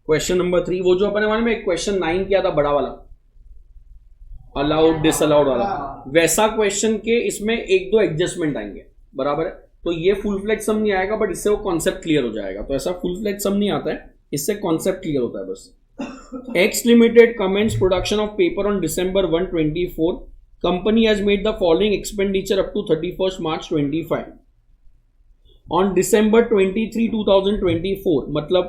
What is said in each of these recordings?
Question number 3, वो जो अपने वाले में क्वेश्चन 9 किया था बड़ा वाला, अलाउड डिसअलाउड वाला, वैसा क्वेश्चन के इसमें एक दो एडजस्टमेंट आएंगे, बराबर है। तो ये फुल फ्लैज सम नहीं आएगा, बट इससे वो कॉन्सेप्ट क्लियर हो जाएगा। तो ऐसा फुल फ्लैज सम नहीं आता है, इससे कॉन्सेप्ट क्लियर होता है बस। X Limited commenced production of paper on December 1, 24. Company has made the following expenditure up to 31st March 25. On December 23, 2024, मतलब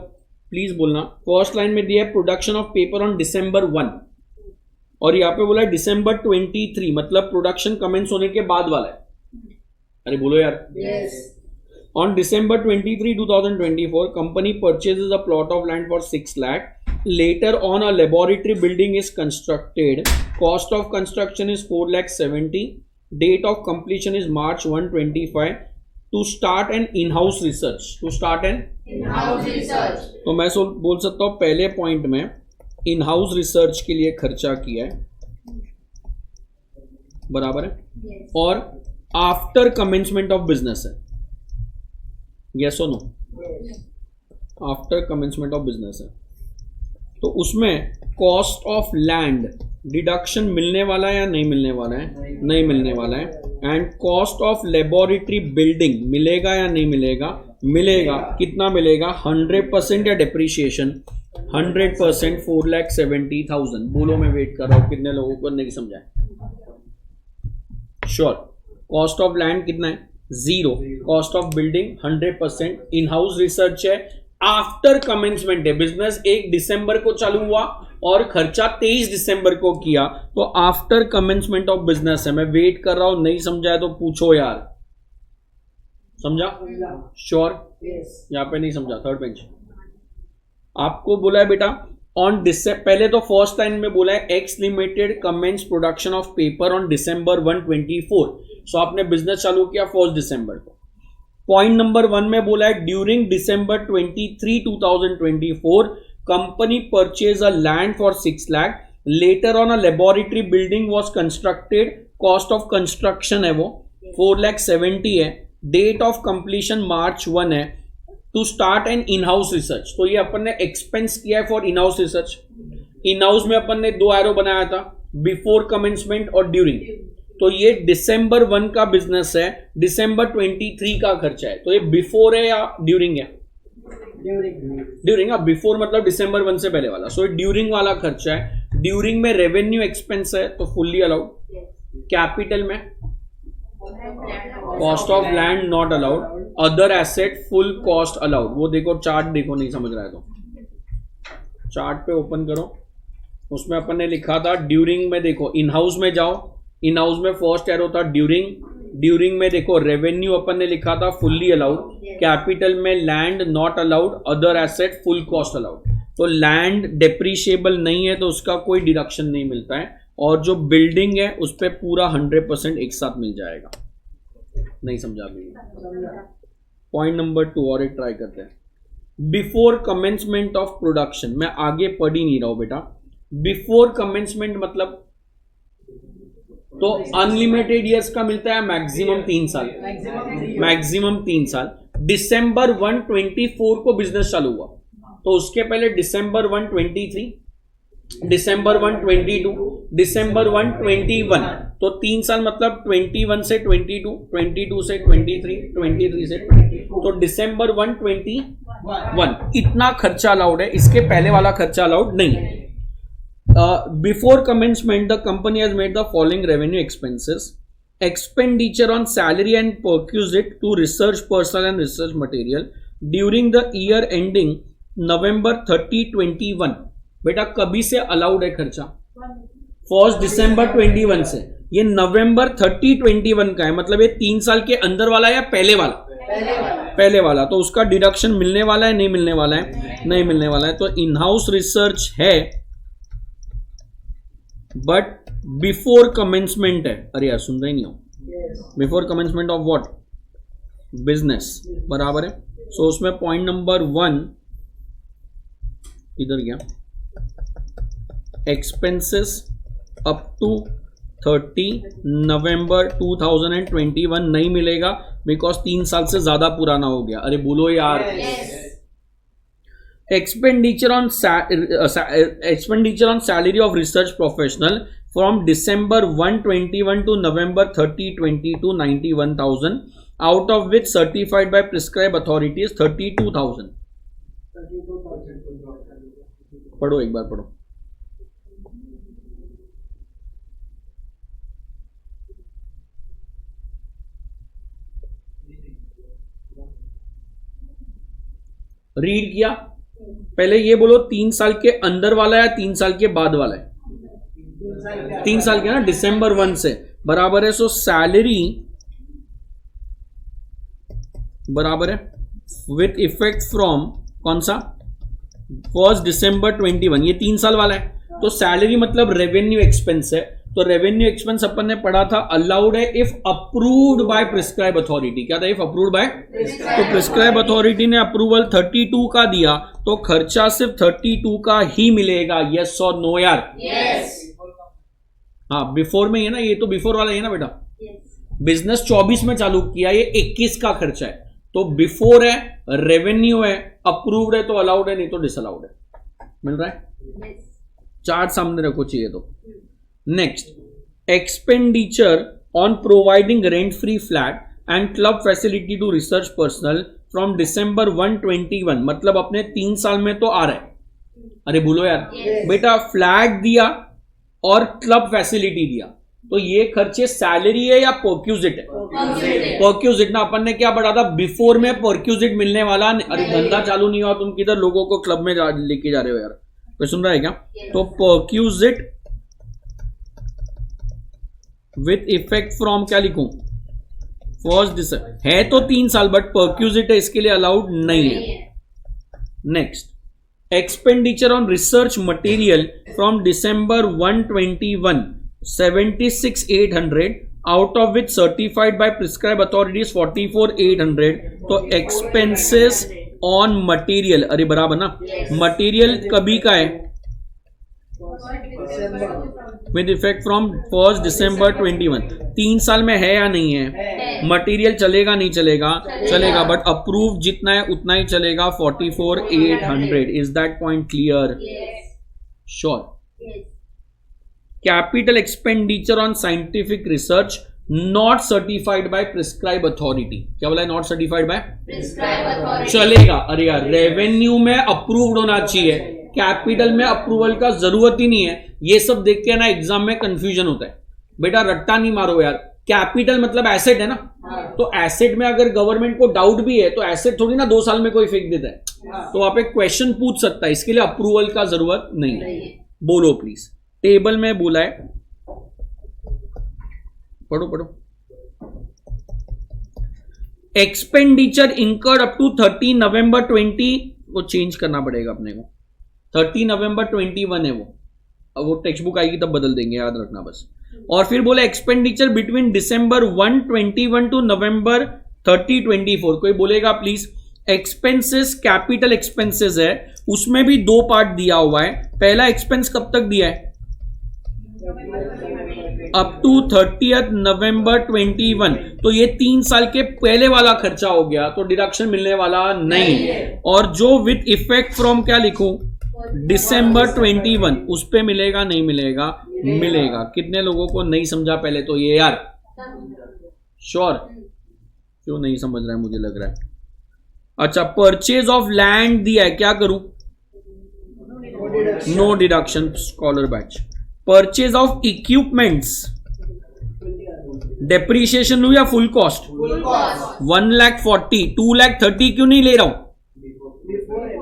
प्लीज बोलना, फर्स्ट लाइन में दिया है production of paper on December 1, और यहाँ पे बोला है December 23, मतलब प्रोडक्शन कमेंस होने के बाद वाला है। अरे बोलो यार। Yes. On December 23, 2024, company purchases a plot of land for 6 lakh. Later on, a laboratory building is constructed. Cost of construction is 4,70,000. Date of completion is March 1, 25. To start an in-house research. To start an In-house research. तो मैं बोल सकता हूँ पहले point में in-house research के लिए खर्चा किया है, बराबर है। Yes. और आफ्टर कमेंसमेंट ऑफ बिजनेस है, यस और no? Yes. After commencement of business है, तो उसमें कॉस्ट ऑफ लैंड डिडक्शन मिलने वाला है या नहीं मिलने वाला है? नहीं मिलने वाला है। And cost of laboratory building मिलेगा या नहीं मिलेगा? मिलेगा। कितना मिलेगा? 100% या डेप्रिशिएशन? 100%, 4,70,000। बोलो, मैं वेट कर रहा हूँ कितने लोगों को नहीं समझा है। श्योर। कॉस्ट ऑफ लैंड कितना है? 0। Cost of building 100%। In house research है, आफ्टर कमेंसमेंट है। बिजनेस 1 दिसंबर को चालू हुआ और खर्चा 23 दिसंबर को किया, तो आफ्टर कमेंसमेंट ऑफ बिजनेस है। मैं वेट कर रहा हूं, नहीं समझा है तो पूछो यार। समझा? श्योर? यहां पे नहीं समझा, थर्ड बेंच। आपको बोला है बेटा ऑन पहले तो फर्स्ट लाइन में बोला है X limited commence production of paper on December 1, 24। So आपने बिजनेस चालू किया 1 दिसंबर को। पॉइंट नंबर 1 में बोला है during December 23, 2024 company purchase a land for 6 lakh. Later on a laboratory building was constructed. Cost of construction है वो 4,70,000 है। डेट ऑफ कंप्लीशन March 1 है। To start an in house research, तो ये अपन ने एक्सपेंस किया है for in house research. In house में अपन ने 2 एरो बनाया था, बिफोर कमेंसमेंट और ड्यूरिंग। तो ये December 1 का बिजनेस है, December 23 का खर्चा है। तो ये बिफोर है या ड्यूरिंग है? ड्यूरिंग। बिफोर मतलब December 1 से पहले वाला। सो ये ड्यूरिंग वाला खर्चा है। ड्यूरिंग में रेवेन्यू एक्सपेंस है तो फुल्ली अलाउड। कैपिटल में cost of land not allowed. Other asset full cost allowed. वो देखो चार्ट, देखो नहीं समझ रहा है तो चार्ट पे ओपन करो, उसमें अपन ने लिखा था ड्यूरिंग में। देखो इन हाउस में जाओ, इन हाउस में फर्स्ट एरो था ड्यूरिंग। ड्यूरिंग में देखो रेवेन्यू अपन ने लिखा था फुल्ली अलाउड। कैपिटल में land not allowed, other asset full cost allowed. तो लैंड डेप्रिशिएबल नहीं है तो उसका कोई डिडक्शन नहीं मिलता है, और जो बिल्डिंग है उस पर पूरा 100% एक साथ मिल जाएगा। नहीं समझा भी? पॉइंट नंबर 2 और एक ट्राई करते हैं। बिफोर कमेंसमेंट ऑफ प्रोडक्शन, मैं आगे पढ़ ही नहीं रहा हूं बेटा। बिफोर कमेंसमेंट मतलब तो अनलिमिटेड ईयर्स का मिलता है, मैक्सिमम 3 साल। मैक्सिमम 3 साल। December 1, 24 को बिजनेस चालू हुआ, तो उसके पहले December 1, 23, December 1, 22, December 1, 21। तो 3 साल मतलब 21 से 22, 22 से 23, 23 से 22। तो December 1, 21 इतना खर्चा अलाउड है। इसके पहले वाला खर्चा अलाउड नहीं है। Before commencement, the company has made the following revenue expenses: expenditure on salary and perquisite to research personnel and research material during the year ending November 30, 21। बेटा कभी से अलाउड है खर्चा? 1 December 21 से। ये November 30, 21 का है, मतलब ये 3 साल के अंदर वाला है या पहले वाला? पहले वाला। तो उसका डिडक्शन मिलने वाला है नहीं मिलने वाला है? नहीं मिलने वाला है। तो इन हाउस रिसर्च है बट बिफोर कमेंसमेंट है। अरे यार सुन रहे नहीं हो? Before commencement of what? Business, बराबर है। सो उसमें पॉइंट नंबर 1 इधर गया, एक्सपेंसेस अप टू 30 नवंबर 2021 नहीं मिलेगा बिकॉज 3 साल से ज्यादा पुराना हो गया। अरे बोलो यार। expenditure on expenditure on salary of research professional from December 121 to November 30 22 91,000, out of which certified by prescribed authorities 32,000. पढ़ो एक बार पढ़ो. रीड किया. पहले ये बोलो 3 साल के अंदर वाला है 3 साल के बाद वाला है. 3 साल के ना, दिसंबर 1 से बराबर है. सो सैलरी बराबर है विथ इफेक्ट फ्रॉम कौन सा 1 दिसंबर 21. ये 3 साल वाला है. तो सैलरी मतलब रेवेन्यू एक्सपेंस है. तो रेवेन्यू एक्सपेंस अपन ने पढ़ा था अलाउड है if approved by prescribe authority. क्या था? If approved by. तो प्रिस्क्राइब अथॉरिटी ने अप्रूवल 32 का दिया तो खर्चा सिर्फ 32 का ही मिलेगा. यस और नो यार? यस. हाँ, बिफोर में ये ना, ये तो बिफोर वाला है ना बेटा. बिजनेस 24 में चालू किया, ये 21 का खर्चा है. तो बिफोर है, रेवेन्यू है, अप्रूव्ड है तो अलाउड है, नहीं तो डिसअलाउड है. मिल रहा है? चार्ट सामने रखो चाहिए तो. Next, expenditure on providing rent free flat and club facility to research personal from December 121. मतलब अपने 3 साल में तो आ रहा है. अरे बोलो यार. बेटा फ्लैट दिया और क्लब फैसिलिटी दिया, तो ये खर्चे सैलरी है या परक्यूजिट है? परक्यूजिट ना. अपन ने क्या पढ़ा था? बिफोर में परक्यूजिट मिलने वाला. अरे धंधा चालू नहीं हुआ, तुम किधर लोगों को क्लब में लेके जा रहे हो यार? कोई सुन रहा है क्या? तो परक्यूजिट विथ इफेक्ट फ्रॉम क्या लिखूं? फर्स्ट दिसंबर है तो 3 साल, बट परक्यूजिट है, इसके लिए अलाउड नहीं है. Next, expenditure on research material from December 121 76,800, out of which certified by prescribe authorities 44,800. तो एक्सपेंसेस ऑन मटेरियल, अरे बराबर ना, मटेरियल कभी का है? विद इफेक्ट फ्रॉम 1 दिसंबर 21. 3 साल में है या नहीं है? मटेरियल चलेगा नहीं चलेगा? चलेगा, बट अप्रूव जितना है उतना ही चलेगा. 44,800. Is that point clear? Sure. Capital expenditure on scientific research not certified by prescribe authority. क्या बोला है? Not certified by prescribe authority. चलेगा. अरे यार, रेवेन्यू में अप्रूव्ड होना चाहिए, कैपिटल में अप्रूवल का जरूरत ही नहीं है. ये सब देख के ना एग्जाम में कंफ्यूजन होता है. बेटा रट्टा नहीं मारो यार. कैपिटल मतलब एसेट है ना. तो एसेट में अगर गवर्नमेंट को डाउट भी है तो एसेट थोड़ी ना 2 साल में कोई फेंक देता है. तो आप एक क्वेश्चन पूछ सकता है, इसके लिए अप्रूवल का जरूरत नहीं है. बोलो प्लीज. टेबल में बोला है, पढ़ो पढ़ो. एक्सपेंडिचर इंकर्ड अप टू 30 नवंबर 20, वो चेंज करना पड़ेगा अपने को. 30 नवंबर 21 है वो. अब वो टेक्स्ट बुक आएगी तब बदल देंगे, याद रखना बस. और फिर बोला एक्सपेंडिचर बिटवीन दिसंबर 121 टू नवंबर 30 24. कोई बोलेगा प्लीज. एक्सपेंसेस कैपिटल एक्सपेंसेस है, उसमें भी 2 पार्ट दिया हुआ है. पहला एक्सपेंस कब तक दिया है? अप टू 30 नवंबर 21. तो ये 3 साल के पहले वाला खर्चा हो गया, तो डिडक्शन मिलने वाला नहीं है. और जो विथ इफेक्ट फ्रॉम क्या लिखूं? दिसंबर 21, उस पे मिलेगा नहीं मिलेगा? मिलेगा. कितने लोगों को नहीं समझा पहले तो ये यार? श्योर? क्यों नहीं समझ रहा है? मुझे लग रहा है. अच्छा, परचेज ऑफ लैंड दिया है, क्या करूं? No deduction. Scholar batch. Purchase of equipments, depreciation लू या फुल कॉस्ट? 1,40,000. 2,30,000 क्यों नहीं ले रहा हूं?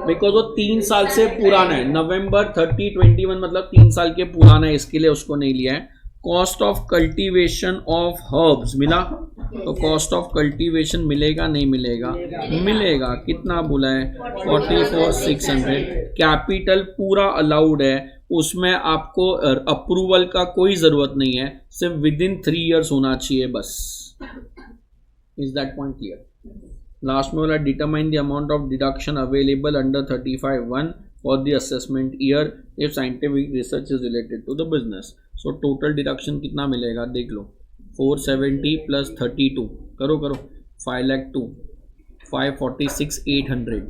बिकॉज वो 3 साल से पुराना है. नवंबर 30 21 मतलब 3 साल के पुराना है, इसके लिए उसको नहीं लिया है. Cost of cultivation of herbs मिला, तो कॉस्ट ऑफ कल्टीवेशन मिलेगा नहीं मिलेगा? मिलेगा. कितना बोला है? 44,600. कैपिटल पूरा अलाउड है, उसमें आपको अप्रूवल का कोई जरूरत नहीं है, सिर्फ विद इन 3 years होना चाहिए बस. Is that point clear? Last में बोला determine the amount of deduction available under 35(1) for the assessment year if scientific research is related to the business. So total deduction कितना मिलेगा देख लो. 470 प्लस 32 करो 5,02,546,800.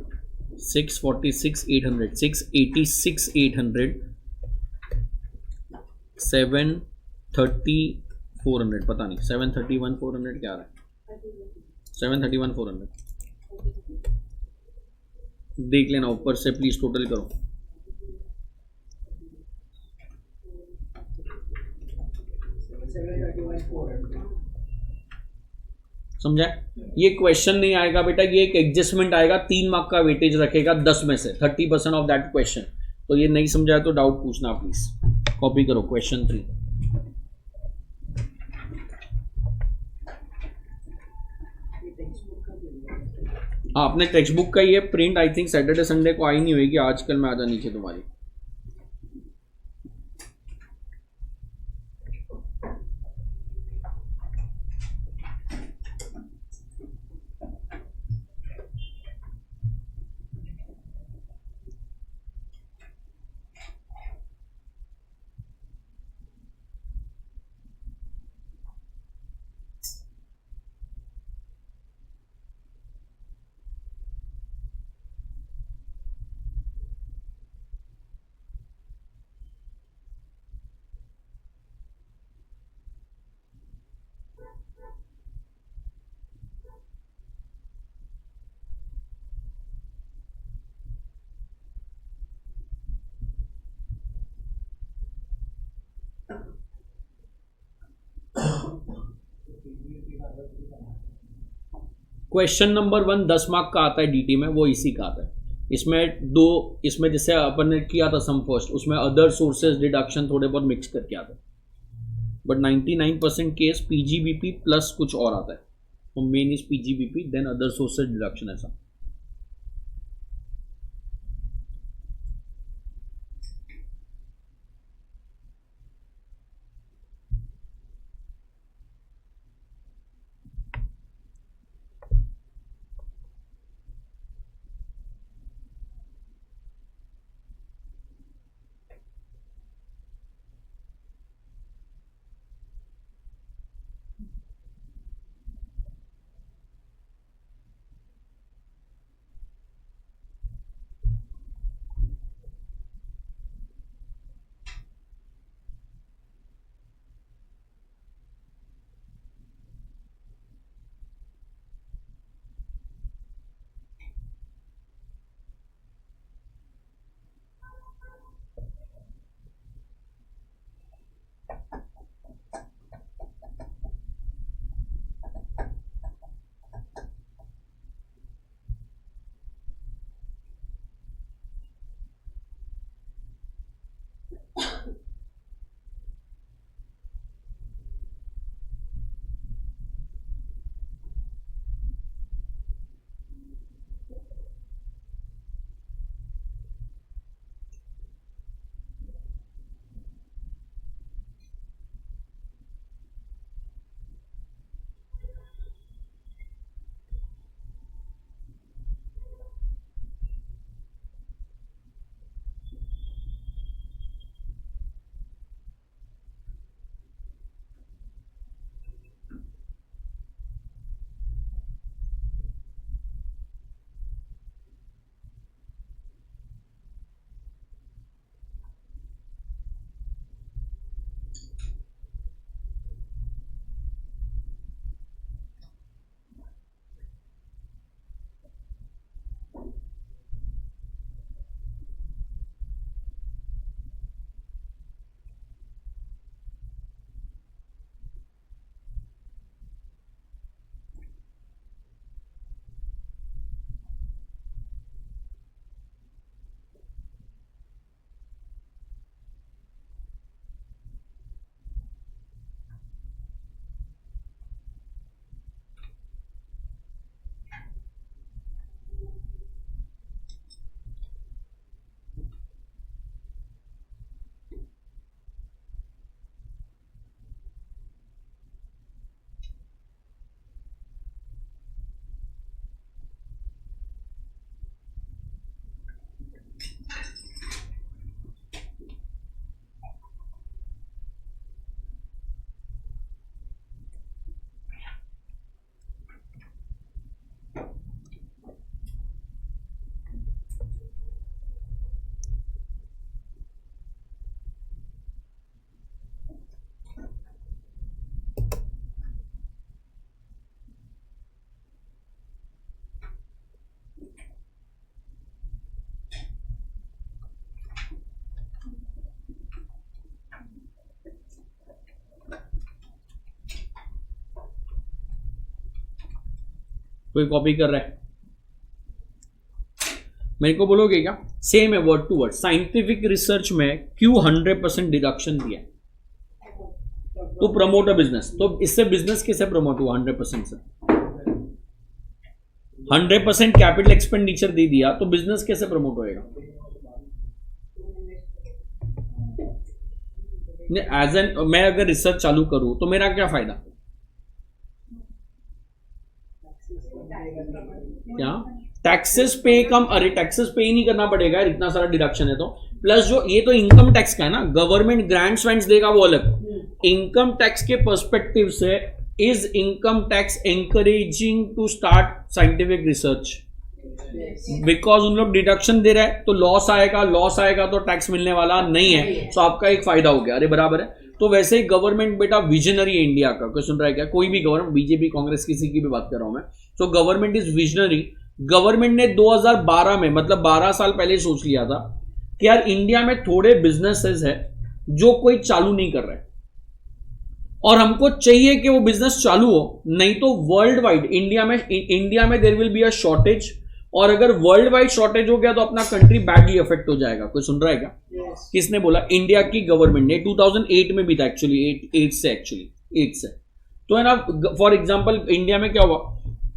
646 800 686 800 730 400 पता नहीं 731 400 क्या आ रहा है 731 400 देख लेना ऊपर से प्लीज टोटल करो समझा ये क्वेश्चन नहीं आएगा बेटा ये एक एडजस्टमेंट आएगा 3 मार्क का वेटेज रखेगा 10 में से 30% ऑफ दैट क्वेश्चन तो ये नहीं समझाया तो डाउट पूछना प्लीज कॉपी करो क्वेश्चन 3 हाँ अपने टेक्स्ट बुक का ये print I think Saturday Sunday को आई नहीं होगी आजकल में आ जा नीचे तुम्हारी क्वेश्चन नंबर 1 10 मार्क का आता है डीटी में वो इसी का आता है इसमें जैसे अपन ने किया था सम फर्स्ट उसमें अदर सोर्सेज डिडक्शन थोड़े बहुत मिक्स करके आता है बट 99% केस पीजीबीपी प्लस कुछ और आता है तो main is PGBP then other sources deduction ऐसा कोई कॉपी कर रहा है? मेरे को बोलोगे क्या? सेम है word to word. Scientific research में क्यों 100% डिडक्शन दिया टू प्रमोट अ बिजनेस? तो इससे बिजनेस कैसे प्रमोट हुआ 100% से? 100% कैपिटल एक्सपेंडिचर दे दिया तो बिजनेस कैसे प्रमोट होएगा? एज एन मैं अगर रिसर्च चालू करूं तो मेरा क्या फायदा? क्या टैक्सेस पे कम? अरे टैक्सेस पे ही नहीं करना पड़ेगा यार, इतना सारा डिडक्शन है तो। प्लस जो ये तो इनकम टैक्स का है ना, गवर्नमेंट ग्रांट्स वैंट्स देगा वो अलग। इनकम टैक्स के पर्सपेक्टिव से is income tax encouraging to start scientific research? Because उन लोग डिडक्शन दे रहे हैं तो लॉस आएगा तो टैक्स मिलने वाला नहीं है, तो आपका एक फायदा हो गया। अरे बराबर है। तो वैसे ही गवर्नमेंट बेटा विजनरी है इंडिया का, कोई सुन रहा है क्या? कोई भी गवर्नमेंट, बीजेपी कांग्रेस किसी की भी बात कर रहा हूं मैं, तो गवर्नमेंट इज विजनरी। गवर्नमेंट ने 2012 में, मतलब 12 साल पहले सोच लिया था कि यार इंडिया में थोड़े बिजनेसेस है जो कोई चालू नहीं कर रहा है और हमको चाहिए कि वो बिजनेस चालू हो, नहीं तो वर्ल्ड वाइड इंडिया में there will be a shortage, और अगर वर्ल्ड वाइड शॉर्टेज हो गया तो अपना कंट्री बैडली अफेक्ट हो जाएगा। कोई सुन रहा है क्या? किसने बोला? इंडिया की गवर्नमेंट ने। 2008 में भी था एक्चुअली, 8 से। तो है ना, फॉर एग्जांपल इंडिया में क्या हुआ?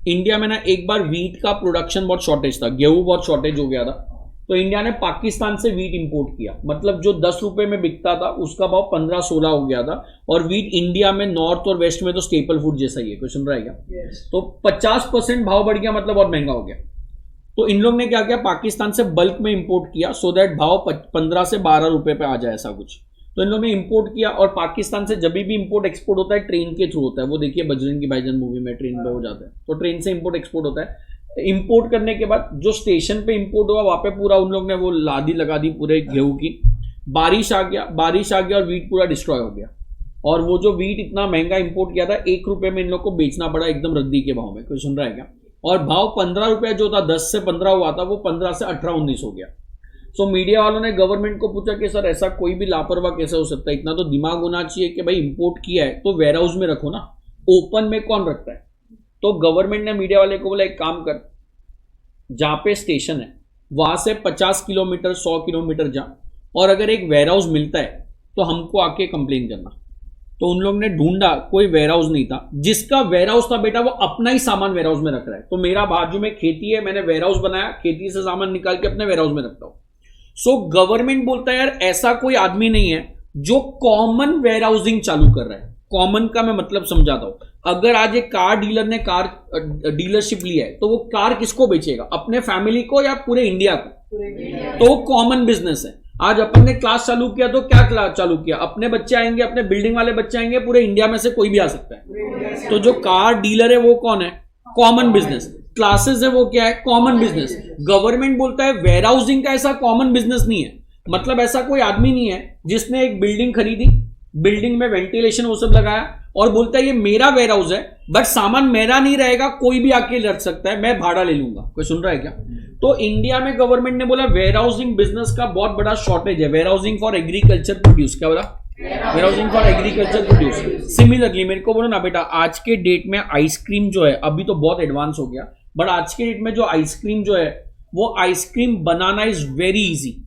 इंडिया में ना एक बार वीट का प्रोडक्शन बहुत शॉर्टेज था, गेहूं बहुत शॉर्टेज हो गया था, तो इंडिया ने पाकिस्तान से वीट इंपोर्ट किया। मतलब जो 10 रुपए में बिकता था उसका भाव 15-16 हो गया था। और वीट इंडिया में नॉर्थ और वेस्ट में तो स्टेपल फूड जैसा ही है। कोई सुन रहा है क्या? तो 50% भाव बढ़ गया, मतलब बहुत महंगा हो गया। तो इन लोग ने क्या किया? पाकिस्तान से बल्क में इंपोर्ट किया सो दैट भाव 15 से 12 रुपए पे आ जाए, ऐसा कुछ। तो इन लोगों ने इंपोर्ट किया, और पाकिस्तान से जब भी इंपोर्ट एक्सपोर्ट होता है ट्रेन के थ्रू होता है। वो देखिए बजरंगी भाईजान मूवी में ट्रेन पे हो जाता है, तो ट्रेन से इंपोर्ट एक्सपोर्ट होता है। इंपोर्ट करने के बाद जो स्टेशन पे इंपोर्ट हुआ वहां पे पूरा उन लोग ने वो लादी लगा दी पूरे गेहूं की। बारिश आ गया और वीट पूरा डिस्ट्रॉय हो गया। और वो जो वीट इतना महंगा इंपोर्ट किया था 1 रुपए में इन लोग को बेचना पड़ा एकदम रद्दी के भाव में। कोई सुन रहा है क्या? और भाव 15 रुपया जो था, 10 से 15 हुआ था, वो 15 से 18-19 हो गया। सो मीडिया वालों ने गवर्नमेंट को पूछा कि सर ऐसा कोई भी लापरवाह कैसे हो सकता है? इतना तो दिमाग होना चाहिए कि भाई इंपोर्ट किया है तो वेयर हाउस में रखो ना, ओपन में कौन रखता है? तो गवर्नमेंट ने मीडिया वाले को बोला एक काम कर, जहां पे स्टेशन है वहां से 50 किलोमीटर 100 किलोमीटर जा, और अगर एक वेयर हाउस मिलता है तो हमको आके कंप्लेन करना। तो उन लोग ने ढूंढा, कोई वेयर हाउस नहीं था। जिसका वेयर हाउस था बेटा वो अपना ही सामान वेयर हाउस में रख रहा है। तो मेरा बाजू में खेती है, मैंने वेयर हाउस बनाया, खेती से सामान निकाल के अपने वेयर हाउस में रखता हूं। सो गवर्नमेंट बोलता है यार ऐसा कोई आदमी नहीं है जो कॉमन वेयर हाउसिंग चालू कर रहा है। कॉमन का मैं मतलब समझाता हूं। अगर आज एक कार डीलर ने कार डीलरशिप लिया है तो वो कार किसको बेचेगा? अपने फैमिली को या पूरे इंडिया को? तो वो कॉमन बिजनेस है। आज अपन ने क्लास चालू किया तो क्या क्लास चालू किया? अपने बच्चे आएंगे, अपने बिल्डिंग वाले बच्चे आएंगे, पूरे इंडिया में से कोई भी आ सकता है। तो जो कार डीलर है वो कौन है? Common business. क्लासेस है वो क्या है? Common business. गवर्नमेंट बोलता है वेयर हाउसिंग का ऐसा कॉमन बिजनेस नहीं है। मतलब ऐसा कोई आदमी नहीं है जिसने एक बिल्डिंग खरीदी, बिल्डिंग में वेंटिलेशन वो सब लगाया और बोलता है ये मेरा वेयर हाउस है, बट सामान मेरा नहीं रहेगा, कोई भी आके रख सकता है, मैं भाड़ा ले लूंगा। कोई सुन रहा है क्या? तो इंडिया में गवर्नमेंट ने बोला वेयर हाउसिंग बिजनेस का बहुत बड़ा शॉर्टेज है। Warehousing for agriculture produce, क्या बोला? Warehousing for agriculture produce. Similarly मेरे को बोलो ना बेटा, आज के डेट में आइसक्रीम जो है, अभी तो बहुत एडवांस हो गया, बट आज के डेट में जो आइसक्रीम जो है वो ice cream banana is very easy.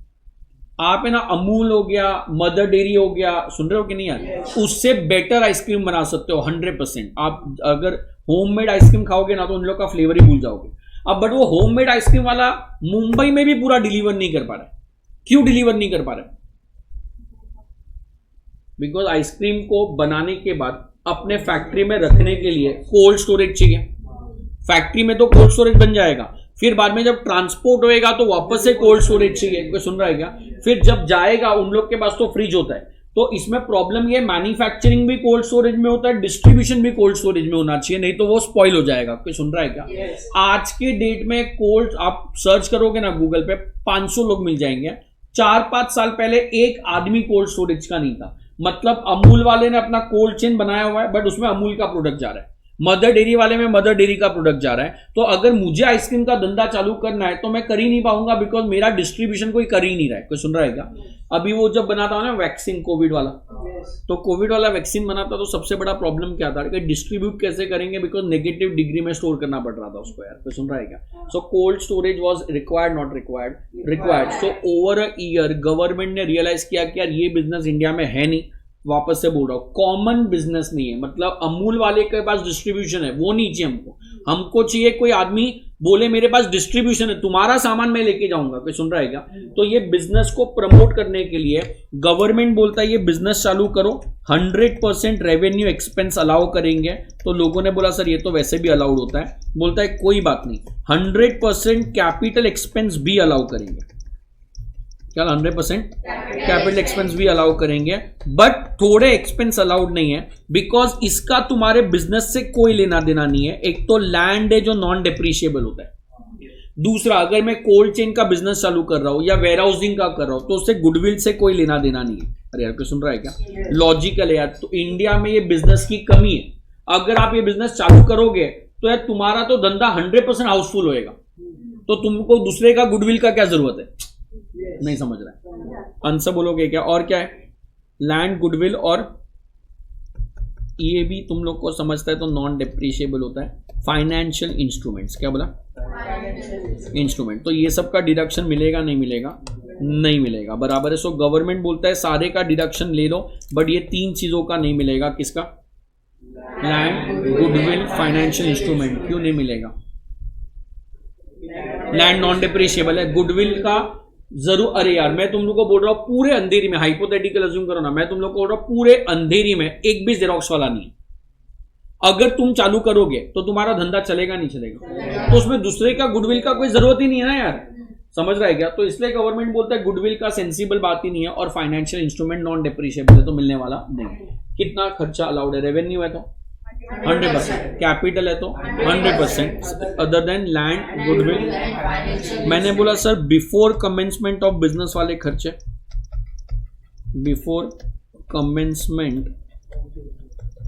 आप है ना, अमूल हो गया, मदर डेयरी हो गया, सुन रहे हो कि नहीं यार? उससे बेटर आइसक्रीम बना सकते हो 100%। आप अगर होममेड आइसक्रीम खाओगे ना तो उन लोग का फ्लेवर ही भूल जाओगे। अब बट वो होममेड आइसक्रीम वाला मुंबई में भी पूरा डिलीवर नहीं कर पा रहा है। क्यों डिलीवर नहीं कर पा रहा है? बिकॉज आइसक्रीम को बनाने के बाद अपने फैक्ट्री में रखने के लिए कोल्ड स्टोरेज चाहिए। फैक्ट्री में तो कोल्ड स्टोरेज बन जाएगा, फिर बाद में जब ट्रांसपोर्ट होएगा तो वापस से कोल्ड स्टोरेज चाहिए। कोई सुन रहा है क्या? फिर जब जाएगा उन लोग के पास तो फ्रिज होता है। तो इसमें प्रॉब्लम ये, मैन्युफैक्चरिंग भी कोल्ड स्टोरेज में होता है, डिस्ट्रीब्यूशन भी कोल्ड स्टोरेज में होना चाहिए, नहीं तो वो स्पॉइल हो जाएगा। कोई सुन रहा है क्या? आज के डेट में कोल्ड, आप सर्च करोगे ना गूगल पे, 500 लोग मिल जाएंगे। 4-5 साल पहले एक आदमी कोल्ड स्टोरेज का नहीं था। मतलब अमूल वाले ने अपना कोल्ड चेन बनाया हुआ है, बट उसमें अमूल का प्रोडक्ट जा रहा है। मदर डेयरी वाले में मदर डेयरी का प्रोडक्ट जा रहा है, तो अगर मुझे आइसक्रीम का धंधा चालू करना है तो मैं कर ही नहीं पाऊंगा, बिकॉज मेरा डिस्ट्रीब्यूशन कोई कर ही नहीं रहा है। कोई सुन रहा है क्या? अभी वो जब बनाता हूं ना वैक्सीन कोविड वाला, तो कोविड वाला वैक्सीन बनाता तो सबसे बड़ा प्रॉब्लम क्या था कि डिस्ट्रीब्यूट कैसे करेंगे, बिकॉज नेगेटिव डिग्री में स्टोर करना पड़ रहा था उसको यार। कोई सुन रहा है क्या? So cold storage was required, not required, required. So over a year government ने रियलाइज किया कि यार ये बिजनेस इंडिया में है नहीं। वापस से बोल रहा हूं, कॉमन बिजनेस नहीं है, मतलब अमूल वाले के पास डिस्ट्रीब्यूशन है वो नहीं चाहिए हमको। हमको चाहिए कोई आदमी बोले मेरे पास डिस्ट्रीब्यूशन है, तुम्हारा सामान मैं लेके जाऊंगा। कोई सुन रहा है क्या? तो ये बिजनेस को प्रमोट करने के लिए गवर्नमेंट बोलता है ये बिजनेस चालू करो, 100% रेवेन्यू एक्सपेंस अलाउ करेंगे। तो लोगों ने बोला सर ये तो वैसे भी अलाउड होता है। बोलता है कोई बात नहीं, 100% कैपिटल एक्सपेंस भी अलाउ करेंगे। क्या 100% कैपिटल एक्सपेंस भी अलाउ करेंगे, बट थोड़े एक्सपेंस अलाउड नहीं है, बिकॉज इसका तुम्हारे बिजनेस से कोई लेना देना नहीं है। एक तो लैंड है जो नॉन डेप्रिशिएबल होता है, दूसरा अगर मैं कोल्ड चेन का बिजनेस चालू कर रहा हूं या वेयर हाउसिंग का कर रहा हूं तो उससे गुडविल से कोई लेना देना नहीं है। अरे यार कोई सुन रहा है क्या? लॉजिकल है यार। तो इंडिया में ये बिजनेस की कमी है। अगर आप ये बिजनेस चालू करोगे तो यार तुम्हारा तो धंधा 100% हाउसफुल होएगा, तो तुमको दूसरे का गुडविल का क्या जरूरत है? नहीं समझ रहा है, आंसर बोलोगे क्या? और क्या है? लैंड, गुडविल, और ये भी तुम लोग को समझता है तो नॉन डेप्रिशिएबल होता है। फाइनेंशियल इंस्ट्रूमेंट्स, क्या बोला? इंस्ट्रूमेंट। तो ये सब का डिडक्शन मिलेगा नहीं मिलेगा? नहीं मिलेगा, बराबर है। सो गवर्नमेंट बोलता है सारे का डिडक्शन ले लो, बट ये 3 चीजों का नहीं मिलेगा। किसका? Land, goodwill, financial instrument. क्यों नहीं मिलेगा? लैंड नॉन डेप्रिशिएबल है, गुडविल का जरूर। अरे यार मैं तुम लोग को बोल रहा हूं पूरे अंधेरी में, हाइपोथेटिकल अज्यूम करो ना, मैं तुम लोग को बोल रहा हूं पूरे अंधेरी में एक भी जेरोक्स वाला नहीं। अगर तुम चालू करोगे तो तुम्हारा धंधा चलेगा नहीं चलेगा? तो उसमें दूसरे का गुडविल का कोई जरूरत ही नहीं है ना यार। समझ रहा है क्या? तो इसलिए गवर्नमेंट बोलता है गुडविल का सेंसिबल बात ही नहीं है, और फाइनेंशियल इंस्ट्रूमेंट नॉन डेप्रिशिएबल है तो मिलने वाला नहीं। कितना खर्चा अलाउड है? रेवेन्यू है तो 100%, कैपिटल है तो 100%, अदर देन लैंड, गुडविल। मैंने बोला sir before commencement of business वाले खर्चे, before commencement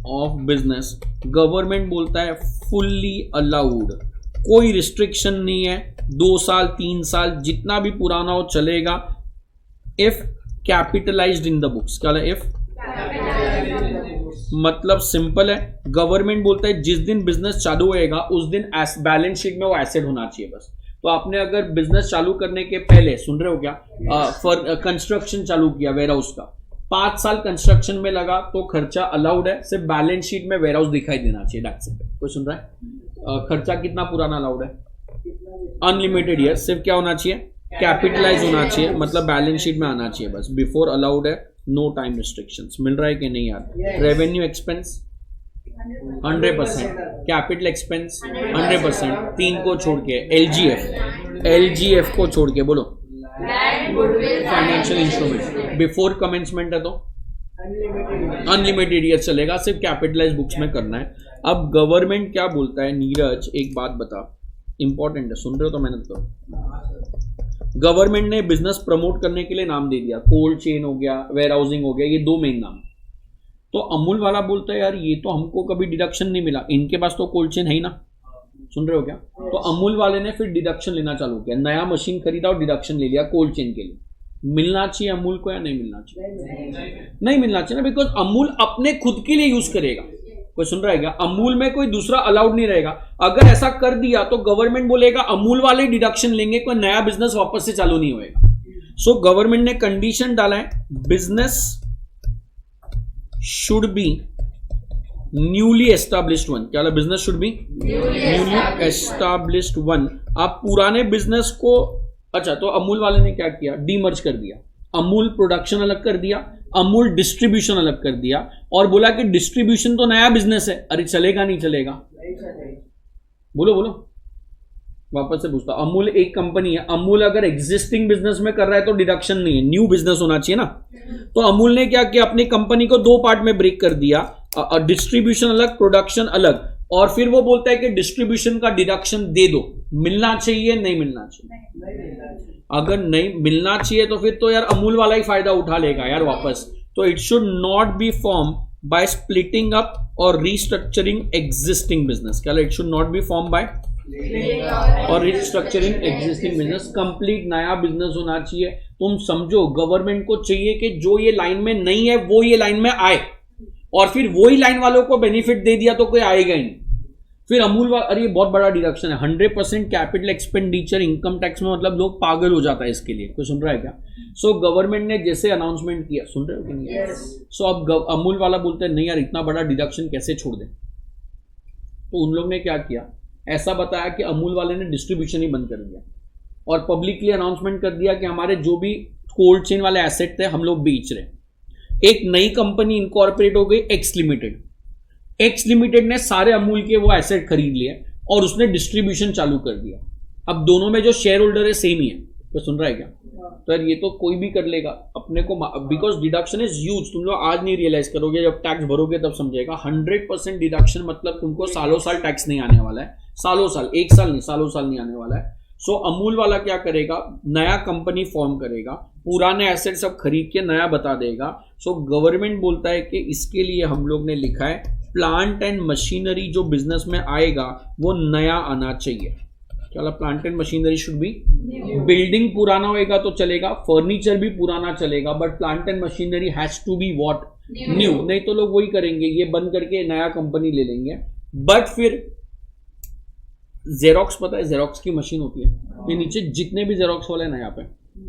of business government बोलता है फुल्ली अलाउड, कोई रिस्ट्रिक्शन नहीं है। 2 साल 3 साल जितना भी पुराना हो चलेगा, if capitalised in the books. क्या है? इफ मतलब सिंपल है, गवर्नमेंट बोलता है जिस दिन बिजनेस चालू होएगा उस दिन बैलेंस शीट में वो एसेट होना चाहिए बस। तो आपने अगर बिजनेस चालू करने के पहले, सुन रहे हो क्या, फॉर कंस्ट्रक्शन चालू किया वेयर हाउस का, 5 साल कंस्ट्रक्शन में लगा तो खर्चा अलाउड है, सिर्फ बैलेंस शीट में वेयर हाउस दिखाई देना चाहिए। That's it. कोई सुन रहा है? खर्चा कितना पुराना अलाउड है? Unlimited year. सिर्फ क्या होना चाहिए? कैपिटलाइज होना चाहिए, मतलब बैलेंस शीट में आना चाहिए बस। बिफोर अलाउड है, नो टाइम रिस्ट्रिक्शंस। मिल रहा है कि नहीं यार? रेवेन्यू एक्सपेंस 100%, कैपिटल एक्सपेंस 100%, 3 को छोड़ के, एलजीएफ को छोड़ के बोलो, फाइनेंशियल इंस्ट्रूमेंट। बिफोर कमेंसमेंट है तो अनलिमिटेड ईयर चलेगा, सिर्फ कैपिटलाइज बुक्स में करना है। अब गवर्नमेंट क्या बोलता है? नीरज एक बात बता, इंपॉर्टेंट है, सुन रहे हो तो मेहनत करो। गवर्नमेंट ने बिजनेस प्रमोट करने के लिए नाम दे दिया, कोल्ड चेन हो गया, वेयर हाउसिंग हो गया, ये 2 मेन नाम। तो अमूल वाला बोलता है यार ये तो हमको कभी डिडक्शन नहीं मिला, इनके पास तो कोल्ड चेन है ही ना। सुन रहे हो क्या? तो अमूल वाले ने फिर डिडक्शन लेना चालू किया, नया मशीन खरीदा और डिडक्शन ले लिया कोल्ड चेन के लिए। मिलना चाहिए अमूल को या नहीं मिलना चाहिए? नहीं मिलना चाहिए ना, बिकॉज अमूल अपने खुद के लिए यूज करेगा। कोई सुन रहा है क्या? अमूल में कोई दूसरा अलाउड नहीं रहेगा। अगर ऐसा कर दिया तो गवर्नमेंट बोलेगा अमूल वाले डिडक्शन लेंगे, कोई नया बिजनेस वापस से चालू नहीं होएगा। सो गवर्नमेंट ने कंडीशन डाला है, business should be newly established one. क्या? Business should be newly established one. आप पुराने बिजनेस को, अच्छा तो अमूल वाले ने क्या किया? डीमर्ज कर दिया, अमूल प्रोडक्शन अलग कर दिया, अमूल डिस्ट्रीब्यूशन अलग कर दिया, और बोला कि डिस्ट्रीब्यूशन तो नया बिजनेस है। अरे चलेगा नहीं चलेगा? बोलो बोलो, वापस से पूछता। अमूल एक कंपनी है, अमूल अगर एग्जिस्टिंग बिजनेस में कर रहा है तो डिडक्शन नहीं है, न्यू बिजनेस होना चाहिए ना। तो अमूल ने क्या किया? अपनी कंपनी को 2 पार्ट में ब्रेक कर दिया, डिस्ट्रीब्यूशन अलग, प्रोडक्शन अलग, और फिर वो बोलता है कि डिस्ट्रीब्यूशन का डिडक्शन दे दो। मिलना चाहिए नहीं मिलना चाहिए? अगर नहीं मिलना चाहिए तो फिर तो यार अमूल वाला ही फायदा उठा लेगा यार वापस। तो it should not be form by splitting up or restructuring existing business. क्या it should not be formed by और restructuring existing business. कंप्लीट नया बिजनेस होना चाहिए. तुम समझो गवर्नमेंट को चाहिए कि जो ये लाइन में नहीं है वो ये लाइन में आए, और फिर वही लाइन वालों को बेनिफिट दे दिया तो कोई आएगा ही नहीं. फिर अमूल अरे ये बहुत बड़ा डिडक्शन है. 100% कैपिटल एक्सपेंडिचर इनकम टैक्स में, मतलब लोग पागल हो जाता है इसके लिए. कोई सुन रहा है क्या? सो गवर्नमेंट ने जैसे अनाउंसमेंट किया, सुन रहे हो कि नहीं? सो अब अमूल वाला बोलते हैं नहीं यार इतना बड़ा डिडक्शन कैसे छोड़ दें. तो उन लोग ने क्या किया, ऐसा बताया कि अमूल वाले ने डिस्ट्रीब्यूशन ही बंद कर दिया और पब्लिकली अनाउंसमेंट कर दिया कि हमारे जो भी कोल्ड चेन वाले एसेट थे हम लोग बेच रहे. एक नई कंपनी इनकॉर्पोरेट हो गई, एक्स लिमिटेड. एक्स लिमिटेड ने सारे अमूल के वो एसेट खरीद लिए और उसने डिस्ट्रीब्यूशन चालू कर दिया. अब दोनों में जो शेयर होल्डर है सेम ही है. तो सुन रहा है क्या? तो यार ये तो कोई भी कर लेगा अपने को, बिकॉज डिडक्शन इज ह्यूज. तुम लोग आज नहीं रियलाइज करोगे, जब टैक्स भरोगे तब समझेगा. 100% डिडक्शन मतलब तुमको सालों साल टैक्स नहीं आने वाला है. सालों साल, एक साल नहीं, सालों साल नहीं आने वाला है. सो अमूल वाला क्या करेगा, नया कंपनी फॉर्म करेगा, पुराने एसेट सब खरीद के नया बता देगा. सो गवर्नमेंट बोलता है कि इसके लिए हम लोग ने लिखा है प्लांट एंड मशीनरी जो बिजनेस में आएगा वो नया आना चाहिए. चलो plant and machinery should be, building पुराना होएगा तो चलेगा, फर्नीचर भी पुराना चलेगा, but plant and machinery has to be what, new. नहीं तो लोग वही करेंगे, ये बंद करके नया कंपनी ले लेंगे. बट फिर जेरोक्स, पता है जेरोक्स की मशीन होती है, ये नीचे जितने भी जेरोक्स वाले हैं ना यहाँ पे,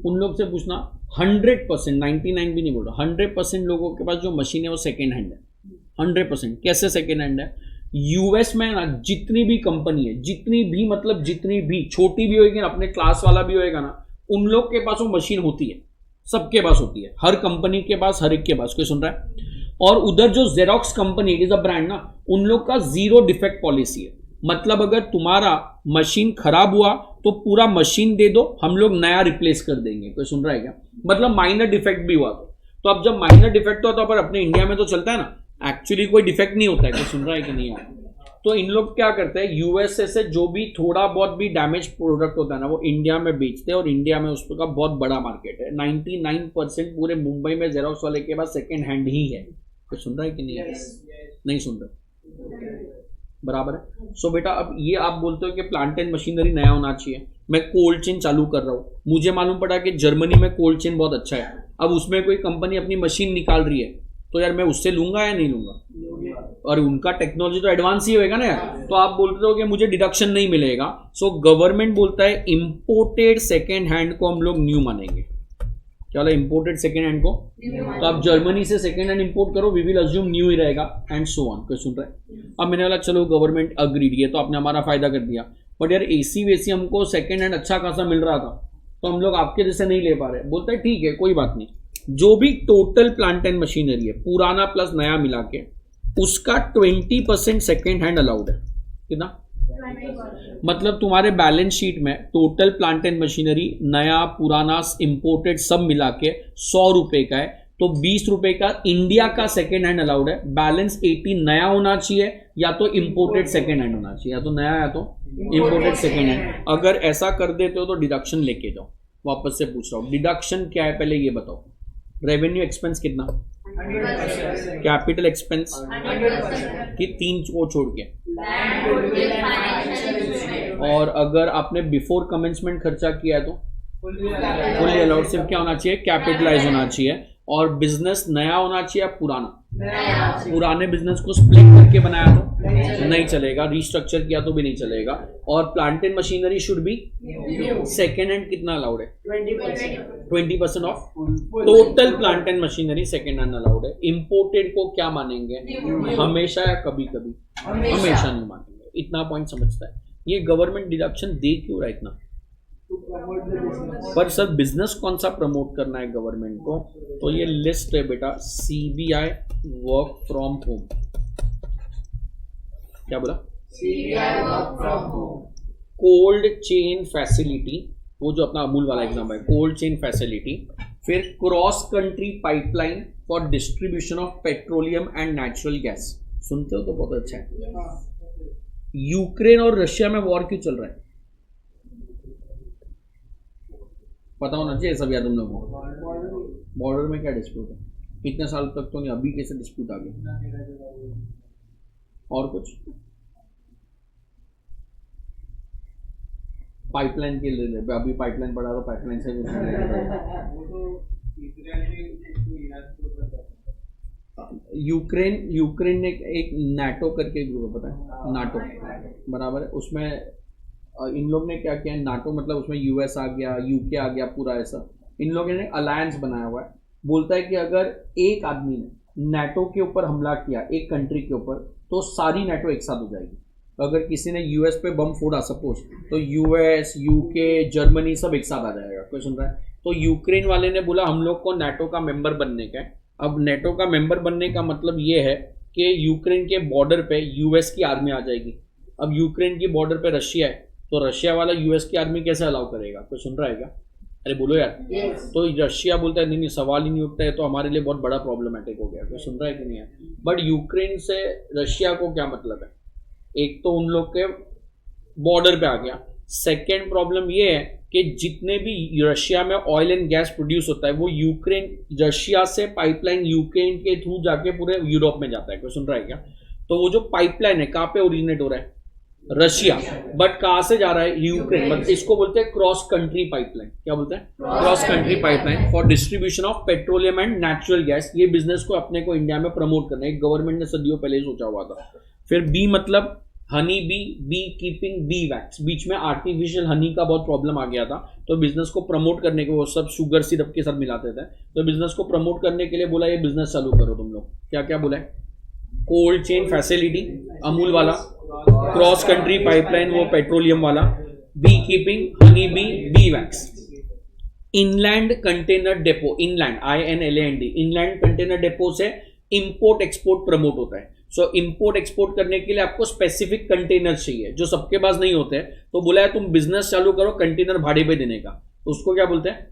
उन लोग से पूछना 100%, 99 भी नहीं बोल रहा, 100% लोगों के पास जो मशीन है वो सेकेंड हैंड है. 100%. कैसे सेकेंड हैंड है? यूएस में ना जितनी भी कंपनी है, जितनी भी मतलब जितनी भी छोटी भी होगी ना, अपने क्लास वाला भी होएगा ना, उन लोग के पास वो मशीन होती है. सबके पास होती है, हर कंपनी के पास, हर एक के पास. कोई सुन रहा है? और उधर जो xerox company it is a brand ना, उन लोग का 0 डिफेक्ट पॉलिसी है. मतलब अगर तुम्हारा मशीन खराब हुआ तो पूरा मशीन दे दो, हम लोग नया रिप्लेस कर देंगे. कोई सुन रहा है क्या? मतलब माइनर डिफेक्ट भी हुआ तो अब जब माइनर डिफेक्ट हुआ तो पर अपने इंडिया में तो चलता है ना, एक्चुअली कोई डिफेक्ट नहीं होता है. कोई सुन रहा है कि नहीं है? तो इन लोग क्या करते हैं, यूएसए से जो भी थोड़ा बहुत भी डैमेज प्रोडक्ट होता है ना, वो इंडिया में बेचते हैं और इंडिया में उसका बहुत बड़ा मार्केट है. 99% पूरे मुंबई में जेरोक्स वाले के पास सेकेंड हैंड ही है. कोई सुन रहा है कि नहीं है? नहीं सुन रहे? बराबर है. सो बेटा अब ये आप बोलते हो कि प्लांट एंड मशीनरी नया होना चाहिए. मैं कोल्ड चेन चालू कर रहा हूँ, मुझे मालूम पड़ा कि जर्मनी में कोल्ड चेन बहुत अच्छा है. अब उसमें कोई कंपनी अपनी मशीन निकाल रही है तो यार मैं उससे लूंगा या नहीं लूंगा? और उनका टेक्नोलॉजी तो एडवांस ही होएगा ना यार. तो आप बोलते हो कि मुझे डिडक्शन नहीं मिलेगा. सो गवर्नमेंट बोलता है इंपोर्टेड सेकेंड हैंड को हम लोग न्यू मानेंगे. क्या वाला इंपोर्टेड सेकेंड हैंड को? तो आप जर्मनी से सेकेंड हैंड इंपोर्ट करो, वी विल अज्यूम न्यू ही रहेगा एंड सो ऑन. कोई सुन रहा है? अब मैंने बोला चलो गवर्नमेंट अग्रीड, ये तो आपने हमारा फायदा कर दिया. बट यार एसी वेसी हमको सेकेंड हैंड अच्छा खासा मिल रहा था तो हम लोग आपके जैसे नहीं ले पा रहे. बोलता है ठीक है कोई बात नहीं, जो भी टोटल प्लांट एंड मशीनरी है पुराना प्लस नया मिला के, उसका 20% सेकेंड हैंड अलाउड है. कितना? मतलब तुम्हारे बैलेंस शीट में टोटल प्लांट एंड मशीनरी नया पुराना इंपोर्टेड सब मिला के 100 रुपए का है, तो 20 रुपए का इंडिया का सेकेंड हैंड अलाउड है. बैलेंस 80 नया होना चाहिए या तो इंपोर्टेड सेकेंड हैंड होना चाहिए, या तो नया या तो इंपोर्टेड सेकेंड हैंड. अगर ऐसा कर देते हो तो डिडक्शन लेके जाओ. वापस से पूछ रहा हूँ डिडक्शन क्या है पहले ये बताओ. रेवेन्यू एक्सपेंस कितना? 100%. Capital expense 100%. की 3 को छोड़ के. Land, goodwill, financial investment. और अगर आपने बिफोर कमेंसमेंट खर्चा किया है तो फुली अलाउड. सिर्फ क्या होना चाहिए? कैपिटलाइज होना चाहिए. और बिजनेस नया होना चाहिए या पुराना? पुराने बिजनेस को स्प्लिट करके बनाया तो नहीं चलेगा, रिस्ट्रक्चर किया तो भी नहीं चलेगा. और plant and machinery should B second hand. कितना अलाउड है? 20% of total plant and machinery second hand allowed है. इंपोर्टेड को क्या मानेंगे? हमेशा या कभी कभी? हमेशा नहीं मानेंगे. इतना पॉइंट समझता है. ये गवर्नमेंट डिडक्शन दे क्यों रहा है इतना? पर सर बिजनेस कौन सा प्रमोट करना है गवर्नमेंट को? तो ये लिस्ट है बेटा, सीबीआई वर्क फ्रॉम होम. क्या बोला? CBI work from home. Cold chain facility, वो जो अपना अमूल वाला एग्जाम है, कोल्ड चेन फैसिलिटी. फिर cross country pipeline for distribution of petroleum and natural gas. सुनते हो तो बहुत अच्छा है. यूक्रेन और रशिया में वॉर क्यों चल रहा है? पता होना चाहिए सब यार तुम लोगों को. बॉर्डर में क्या डिस्प्यूट है? इतने साल तक तो नहीं, अभी कैसे डिस्प्यूट आ गया? और कुछ पाइपलाइन के लिए अभी पाइपलाइन पड़ा तो पाइपलाइन से कुछ यूक्रेन ने एक नाटो करके ग्रुप पता है, नाटो बराबर है, उसमें इन लोग ने क्या किया, नाटो मतलब उसमें यूएस आ गया, यूके आ गया, पूरा ऐसा इन लोगों ने अलायंस बनाया हुआ है। बोलता है कि अगर एक आदमी ने नाटो के ऊपर हमला किया एक कंट्री के ऊपर तो सारी नाटो एक साथ हो जाएगी। अगर किसी ने यूएस पे बम फोड़ा सपोज तो यूएस, यूके, जर्मनी सब एक साथ आ जाएगा। कोई सुन रहा है? तो यूक्रेन वाले ने बोला हम लोग को नाटो का मेंबर बनने का है। अब नाटो का मेंबर बनने का मतलब ये है कि यूक्रेन के बॉर्डर पे यूएस की आर्मी आ जाएगी। अब यूक्रेन की बॉर्डर पे रशिया है तो रशिया वाला यूएस की आर्मी कैसे अलाउ करेगा? कोई सुन रहा है क्या? अरे बोलो यार। तो रशिया बोलता है नहीं सवाल ही नहीं उठता है, तो हमारे लिए बहुत बड़ा प्रॉब्लमेटिक हो गया। कोई सुन रहा है कि नहीं है? बट यूक्रेन से रशिया को क्या मतलब है? एक तो उन लोग के बॉर्डर पे आ गया। सेकेंड प्रॉब्लम ये है कि जितने भी रशिया में ऑयल एंड गैस प्रोड्यूस होता है वो यूक्रेन, रशिया से पाइपलाइन यूक्रेन के थ्रू जाके पूरे यूरोप में जाता है। कोई सुन रहा है क्या? तो वो जो पाइपलाइन है कहाँ पे ओरिजिनेट हो रहा है? रशिया। बट कहाँ से जा रहा है? यूक्रेन। मतलब इसको बोलते हैं क्रॉस कंट्री पाइपलाइन। क्या बोलते हैं? Cross country pipeline for distribution of petroleum and natural gas. ये बिजनेस को अपने को इंडिया में प्रमोट करना है, गवर्नमेंट ने सदियों पहले ही सोचा हुआ था। फिर बी मतलब honey bee keeping, bee wax. बीच में आर्टिफिशियल हनी का बहुत प्रॉब्लम आ गया था, तो बिजनेस को प्रमोट करने के वो सब शुगर सिरप के साथ मिलाते थे, तो बिजनेस को प्रमोट करने के लिए बोला ये बिजनेस चालू करो तुम लोग। क्या क्या बोला है? कोल्ड चेन फैसिलिटी अमूल वाला, क्रॉस कंट्री पाइपलाइन वो पेट्रोलियम वाला, beekeeping, honey bee wax, inland container depot, inland INLAND, inland container depot से इंपोर्ट एक्सपोर्ट प्रमोट होता है। सो इंपोर्ट एक्सपोर्ट करने के लिए आपको स्पेसिफिक कंटेनर चाहिए जो सबके पास नहीं होते हैं, तो बोला है तुम बिजनेस चालू करो कंटेनर भाड़े पे देने का। तो उसको क्या बोलते हैं?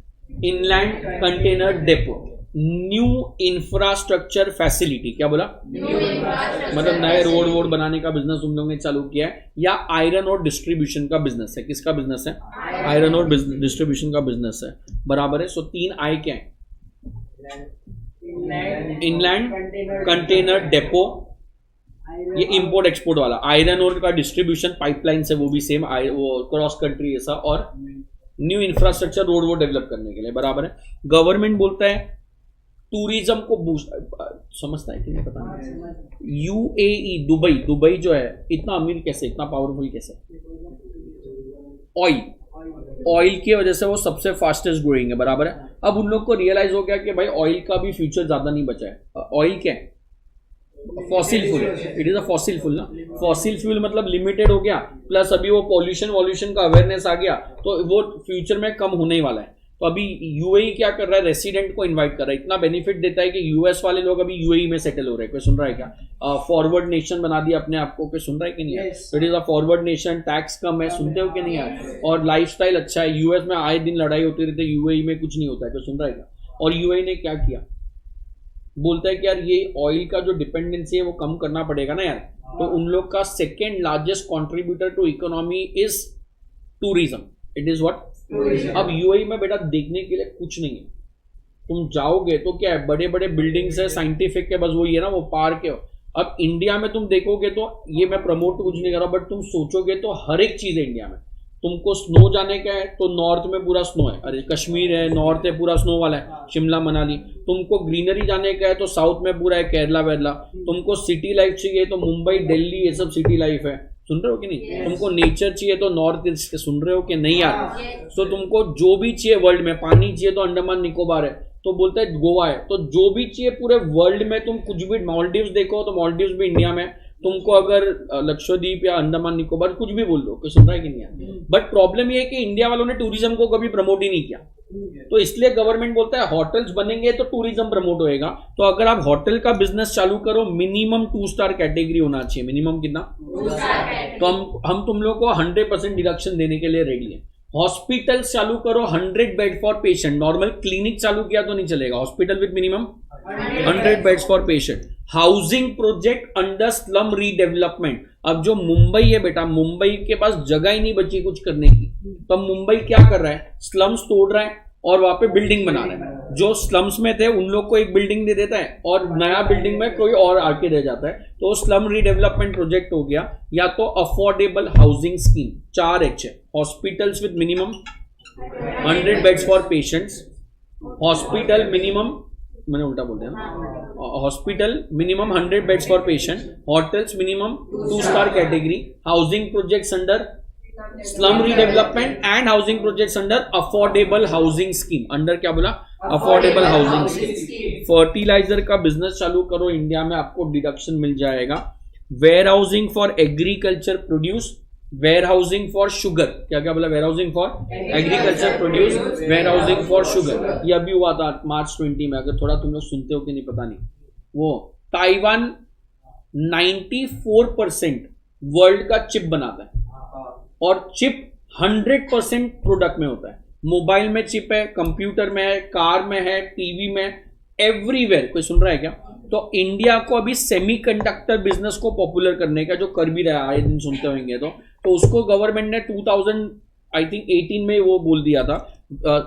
Inland container depot. New infrastructure facility. क्या बोला? मतलब नए रोड बनाने का बिजनेस तुम लोगों ने चालू किया है, या आयरन और डिस्ट्रीब्यूशन का बिजनेस है। किसका बिजनेस है? आयरन और डिस्ट्रीब्यूशन का बिजनेस है, बराबर है। सो 3 I क्या है? इनलैंड कंटेनर डेपो, ये इंपोर्ट एक्सपोर्ट वाला, आयरन और का डिस्ट्रीब्यूशन पाइपलाइन से वो भी सेम, वो क्रॉस कंट्री ऐसा, और न्यू इंफ्रास्ट्रक्चर रोड वो डेवलप करने के लिए, बराबर है। गवर्नमेंट बोलता है टूरिज्म को बूस्ट, समझता है कि नहीं पता नहीं। UAE दुबई जो है इतना अमीर कैसे, इतना पावरफुल कैसे? ऑयल की वजह से वो सबसे फास्टेस्ट ग्रोइंग है, बराबर है। अब उन लोग को रियलाइज हो गया कि भाई ऑयल का भी फ्यूचर ज्यादा नहीं बचा है। ऑयल क्या है? Fossil fuel. It is a fossil fuel ना। फॉसिल फ्यूल मतलब लिमिटेड हो गया, प्लस अभी वो पॉल्यूशन का अवेयरनेस आ गया, तो वो फ्यूचर में कम होने ही वाला है। तो अभी UAE क्या कर रहा है? रेसिडेंट को इनवाइट कर रहा है, इतना बेनिफिट देता है कि यूएस वाले लोग अभी UAE में सेटल हो रहे हैं। कोई सुन रहा है क्या? फॉरवर्ड नेशन बना दिया अपने आप को। कोई सुन रहा है कि नहीं है? It is a forward nation, tax कम है, सुनते हो कि नहीं है? और लाइफस्टाइल अच्छा है। यूएस में आए दिन लड़ाई होती रहती है, UAE में कुछ नहीं होता है। कोई सुन रहा है क्या? और UAE ने क्या किया? बोलता है कि यार ये ऑयल का जो डिपेंडेंसी है वो कम करना पड़ेगा ना यार। तो उन लोग का second largest contributor to economy is tourism. It is what? अब UAE में बेटा देखने के लिए कुछ नहीं है। तुम जाओगे तो क्या है, बड़े बड़े बिल्डिंग्स है, साइंटिफिक के बस वही है ना, वो पार्क है। अब इंडिया में तुम देखोगे तो, ये मैं प्रमोट कुछ नहीं कर रहा, बट तुम सोचोगे तो हर एक चीज है इंडिया में। तुमको स्नो जाने का है तो नॉर्थ में पूरा स्नो है, अरे कश्मीर है, नॉर्थ है पूरा स्नो वाला है, शिमला मनाली। तुमको ग्रीनरी जाने का है तो साउथ में पूरा है, केरला वेरला। तुमको सिटी लाइफ चाहिए तो मुंबई, दिल्ली, ये सब सिटी लाइफ है। सुन रहे हो कि नहीं? तुमको नेचर चाहिए तो नॉर्थ ईस्ट, सुन रहे हो कि नहीं यार? तो तुमको जो भी चाहिए वर्ल्ड में, पानी चाहिए तो अंडमान निकोबार है, तो बोलता है गोवा है। तो जो भी चाहिए पूरे वर्ल्ड में, तुम कुछ भी, मालदीव्स देखो तो मालदीव्स भी इंडिया में। तुमको अगर लक्षद्वीप या अंडमान निकोबार कुछ भी बोल दो, कोई सुन रहा है कि नहीं है? बट प्रॉब्लम ये है कि इंडिया वालों ने टूरिज्म को कभी प्रमोट ही नहीं किया, तो इसलिए गवर्नमेंट बोलता है होटल्स बनेंगे तो टूरिज्म प्रमोट होएगा। तो अगर आप होटल का बिजनेस चालू करो, मिनिमम 2 स्टार कैटेगरी होना चाहिए। मिनिमम कितना? 2 स्टार। तो हम तुम लोग को 100% डिडक्शन देने के लिए रेडी है। हॉस्पिटल चालू करो, 100 bed for patient. Normal clinic चालू किया तो नहीं चलेगा, hospital with minimum 100 beds for patient. Housing project under slum redevelopment. अब जो मुंबई है बेटा, मुंबई के पास जगह ही नहीं बची कुछ करने की, तो मुंबई क्या कर रहा है? स्लम्स तोड़ रहा है, और वहां पे बिल्डिंग बना रहे हैं। जो स्लम्स में थे उन लोग को एक बिल्डिंग दे देता है और नया बिल्डिंग में कोई और आके रह जाता है, तो स्लम रीडेवलपमेंट प्रोजेक्ट हो गया। या तो अफोर्डेबल हाउसिंग स्कीम, 4H है, hospitals with minimum 100 beds for patients, hospital minimum, मैंने उल्टा बोल दिया, hospital minimum 100 beds for patient, hotels minimum 2 star category, housing projects under slum redevelopment and housing projects under affordable housing scheme. Under क्या बोला? Affordable housing scheme. Fertiliser का business चालू करो India में, आपको डिडक्शन मिल जाएगा। Warehousing for agriculture produce, warehousing for sugar, क्या क्या बोला? Warehousing for agriculture produce, warehousing for sugar. ये अभी हुआ था मार्च 20 में, अगर थोड़ा तुम लोग सुनते हो कि नहीं पता नहीं। वो ताइवान 94% वर्ल्ड का चिप बनाता है और चिप 100% प्रोडक्ट में होता है। मोबाइल में चिप है, कंप्यूटर में है, कार में है, टीवी में, एवरीवेयर। कोई सुन रहा है क्या? तो इंडिया को अभी सेमीकंडक्टर बिजनेस को पॉपुलर करने का, जो कर भी रहा है, आए दिन सुनते होंगे, तो उसको गवर्नमेंट ने 2018 में वो बोल दिया था,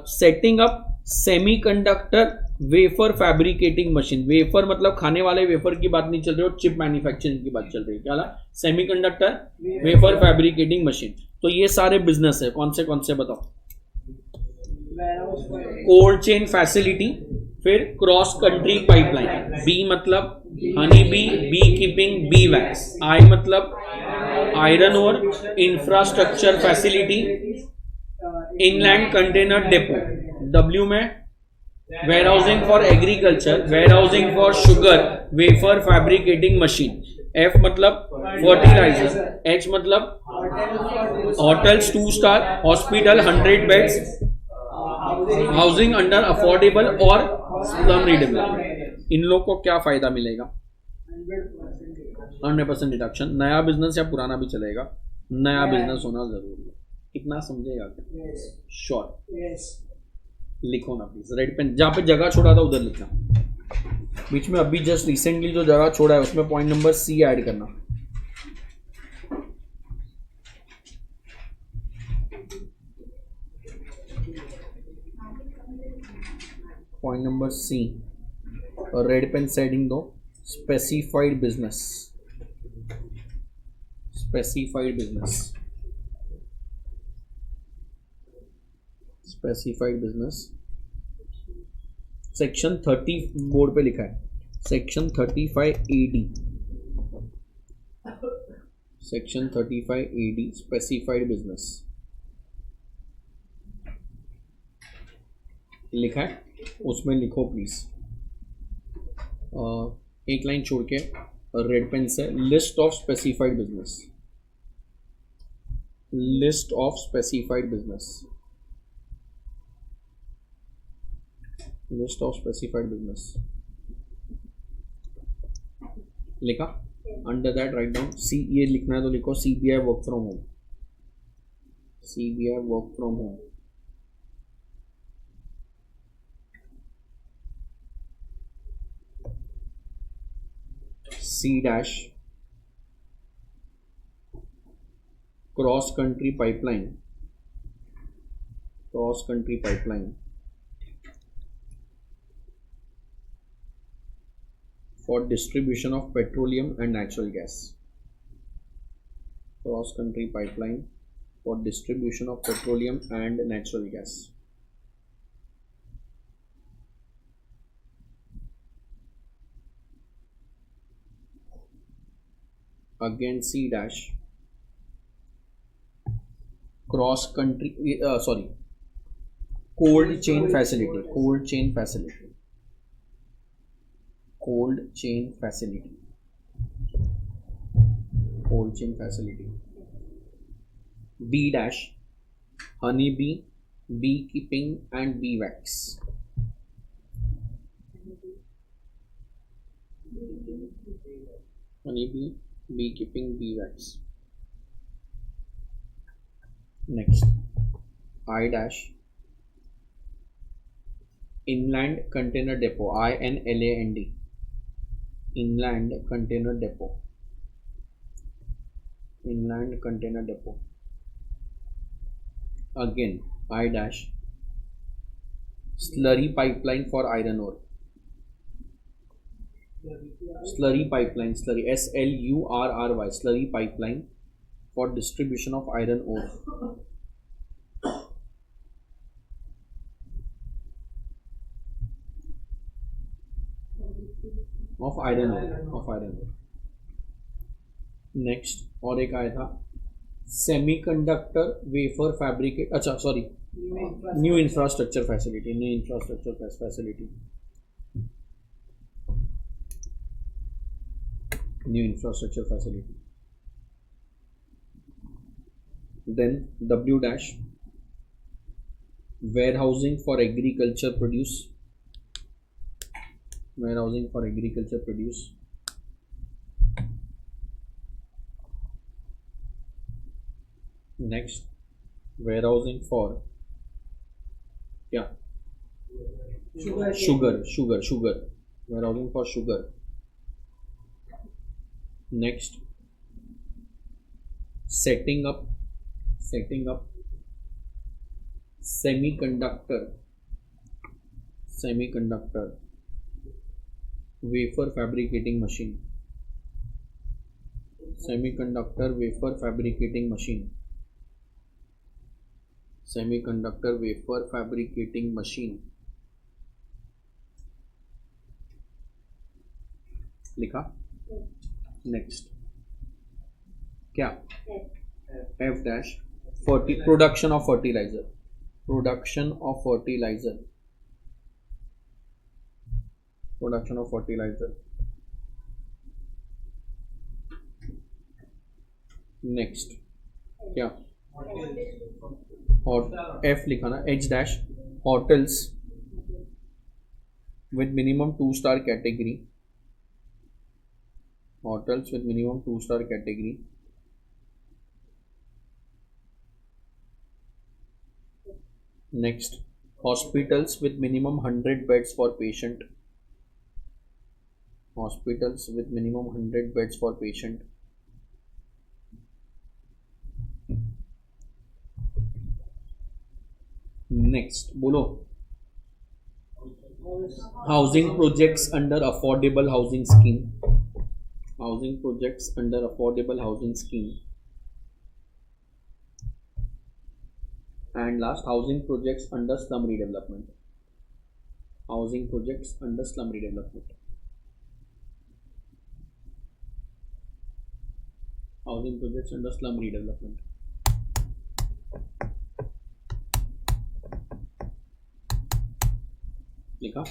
setting up semiconductor wafer fabricating machine. Wafer मतलब खाने वाले वेफर की बात नहीं चल रही, और चिप मैन्युफैक्चरिंग की बात चल रही है। क्या? Semiconductor wafer fabricating machine. तो ये सारे बिजनेस है। कौन से बताओ? कोल्ड चेन फैसिलिटी, फिर क्रॉस कंट्री पाइपलाइन। बी मतलब honey bee, bee keeping, bee wax. I मतलब आयरन और infrastructure facility, inland container depot. W में warehousing for agriculture, warehousing for sugar, wafer fabricating machine. F मतलब fertiliser, H मतलब hotels 2 star, hospital 100 beds, housing under affordable और slum redevelopment. इन लोग को क्या फायदा मिलेगा? 100% डिडक्शन। नया बिजनेस या पुराना भी चलेगा, नया बिजनेस होना जरूरी है। कितना समझेगा? श्योर? लिखो ना प्लीज, रेड पेन। जहां पे जगह छोड़ा था उधर लिखना। बीच में अभी जस्ट रिसेंटली जो जगह छोड़ा है उसमें पॉइंट नंबर सी ऐड करना। पॉइंट नंबर सी और रेड पेन से हेडिंग दो, specified business. Specified business, specified business. Section 30 board पे लिखा है, section 35AD, section 35AD specified business लिखा है, उसमें लिखो प्लीज। एक लाइन छोड़ के रेड पेन से, list of specified business, list of specified business, list of specified business लिखा। अंडर दैट राइट डाउन सी, ये लिखना है तो लिखो CBI work from home, CBI work from home. C dash cross country pipeline, cross country pipeline for distribution of petroleum and natural gas, cross country pipeline for distribution of petroleum and natural gas. Again C dash cross country cold chain facility, cold chain facility, cold chain facility, cold chain facility. B dash honey bee, beekeeping and bee wax, honey bee, beekeeping, bee wax. Next I dash inland container depot, INLAND, inland container depot, inland container depot. Again I dash Slurry pipeline for iron ore. Slurry pipeline, slurry, SLURRY, slurry pipeline for distribution of iron ore. Of iron ore. Next, और एक आया था semiconductor wafer fabricate, अच्छा sorry, new infrastructure facility, then W dash warehousing for agriculture produce, next warehousing for क्या, sugar, warehousing for sugar. Next, setting up semiconductor wafer fabricating machine, semiconductor wafer fabricating machine लिखा. Next क्या, F dash production of fertilizer, next क्या, और F लिखा ना, H dash hotels with minimum 2-star category, next hospitals with minimum 100 beds for patient, next बोलो, housing projects under affordable housing scheme, and last housing projects under slum redevelopment. लिखा.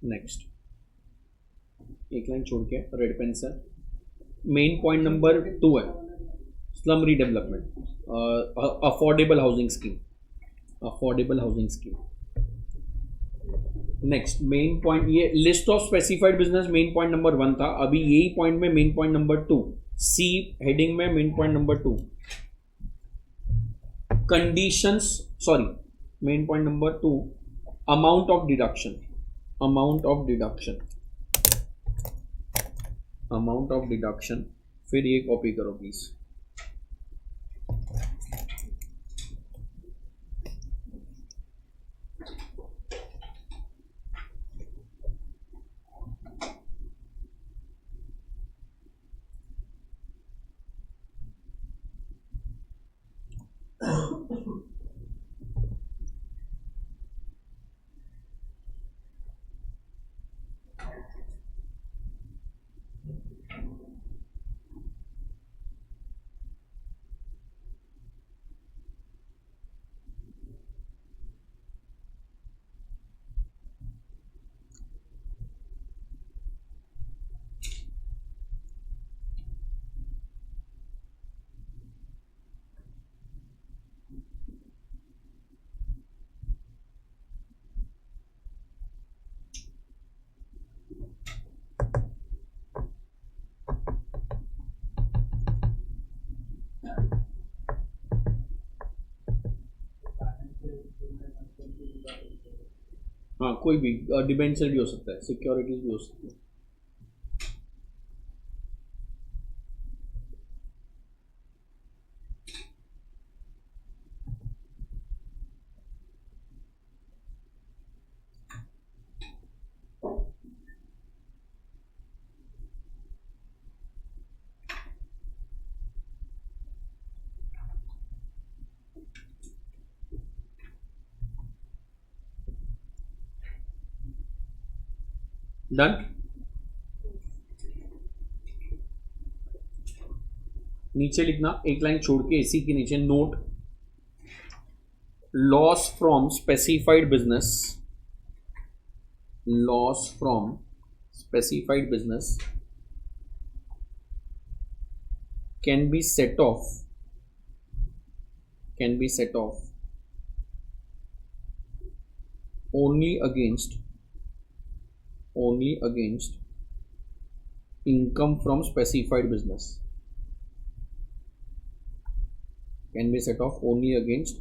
Next एक line छोड़ के red pen से main point number 2 है slum redevelopment, affordable housing scheme. Next main point, ये list of specified business main point number 1 था. अभी यही पॉइंट में main point number 2, C heading में main point number 2 conditions, sorry main point number 2 amount of deduction, फिर ये copy करो please. हाँ कोई भी डिबेंचर भी हो सकता है, सिक्योरिटीज भी हो सकती है. डन। नीचे लिखना एक लाइन छोड़ के इसी के नीचे note loss from specified business, loss from specified business can be set off only against income from specified business, can be set off only against